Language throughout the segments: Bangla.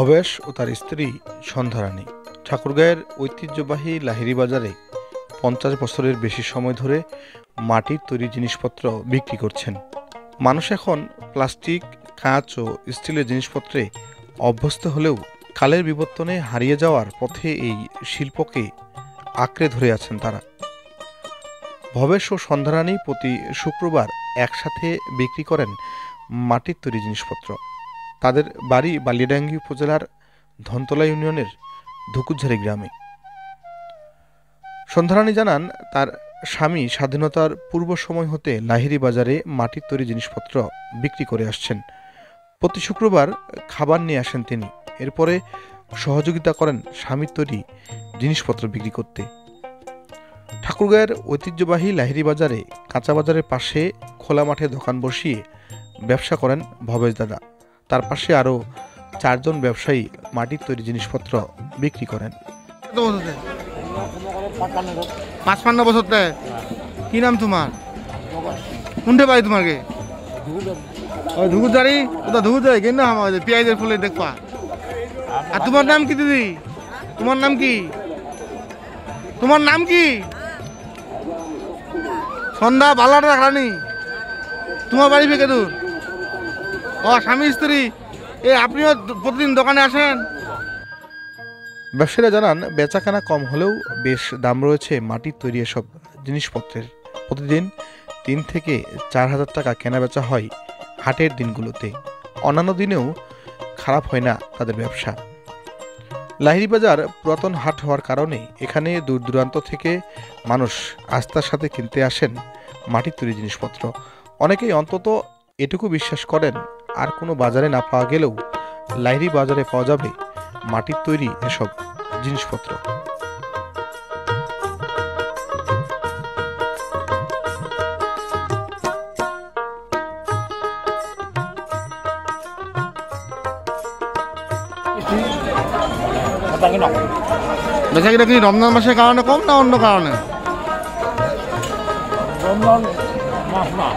ভবেশ ও তার স্ত্রী সন্ধ্যারানী ঠাকুরগাঁয়ের ঐতিহ্যবাহী লাহিড়ী বাজারে ৫০ বছরের বেশি সময় ধরে মাটির তৈরি জিনিসপত্র বিক্রি করছেন। মানুষ এখন প্লাস্টিক, কাঁচ ও স্টিলের জিনিসপত্রে অভ্যস্ত হলেও কালের বিবর্তনে হারিয়ে যাওয়ার পথে এই শিল্পকে আঁকড়ে ধরে আছেন তারা। ভবেশ ও সন্ধ্যারানী প্রতি শুক্রবার একসাথে বিক্রি করেন মাটির তৈরি জিনিসপত্র। তাদের বাড়ি বালিয়াডাঙ্গি উপজেলার ধনতলা ইউনিয়নের ধুকুঝারি গ্রামে। সন্ধ্যারানী জানান, তার স্বামী স্বাধীনতার পূর্ব সময় হতে লাহিড়ী বাজারে মাটির তৈরি জিনিসপত্র বিক্রি করে আসছেন। প্রতি শুক্রবার খাবার নিয়ে আসেন তিনি। এরপরে সহযোগিতা করেন স্বামীর তৈরি জিনিসপত্র বিক্রি করতে। ঠাকুরগাঁয়ের ঐতিহ্যবাহী লাহিড়ী বাজারে কাঁচা বাজারের পাশে খোলা মাঠে দোকান বসিয়ে ব্যবসা করেন ভবেশ দাদা। তার পাশে আরও ৪ জন ব্যবসায়ী মাটির তৈরি জিনিসপত্র বিক্রি করেন। ৫৫ বছর। কি নাম তোমার? কোনটা বাড়ি তোমার? ধুকুজারি ওটা ধুকুজারি কেন আমাদের পেঁয়াজের ফুলে দেখবা। আর তোমার নাম কি দিদি? তোমার নাম কি? তোমার নাম কি? সন্ধ্যা বালাটা রানী। তোমার বাড়ি থেকে দূর? ও স্বামী স্ত্রী। আপনিও প্রতিদিন দোকানে আসেন? ব্যবসায়ীরা জানান, বেচাকেনা কম হলেও বেশ দাম রয়েছে মাটির তৈরি এসব জিনিসপত্রের। প্রতিদিন ৩ থেকে ৪ হাজার টাকা কেনা বেচা হয় হাটের দিনগুলোতে। অন্যান্য দিনেও খারাপ হয় না তাদের ব্যবসা। লাহিড়ী বাজার পুরাতন হাট হওয়ার কারণে এখানে দূর দূরান্ত থেকে মানুষ আস্থার সাথে কিনতে আসেন মাটির তৈরি জিনিসপত্র। অনেকেই অন্তত এটুকু বিশ্বাস করেন, আর কোনো বাজারে না পাওয়া গেলেও লাহিড়ী বাজারে পাওয়া যাবে মাটির তৈরি এসব জিনিসপত্র। বেচাকিটা কি রমজান মাসের কারণে কম না অন্য কারণে? রমজান মাস না,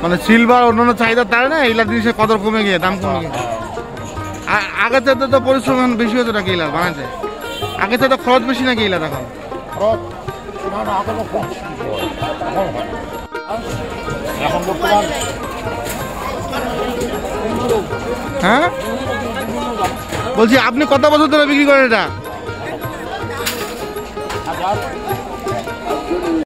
মানে সিলভার অন্যান্য চাহিদা তাই না, এইলা জিনিসের কদর কমে গিয়ে দাম কমে গিয়ে। আগের চাইতে তো পরিশ্রম বেশি হতো নাকি এইলা বানাতে? আগের চাইতে খরচ বেশি নাকি এইলা এখন? এখন বর্তমান হ্যাঁ বলছি, আপনি কত বছর ধরে বিক্রি করেন এটা?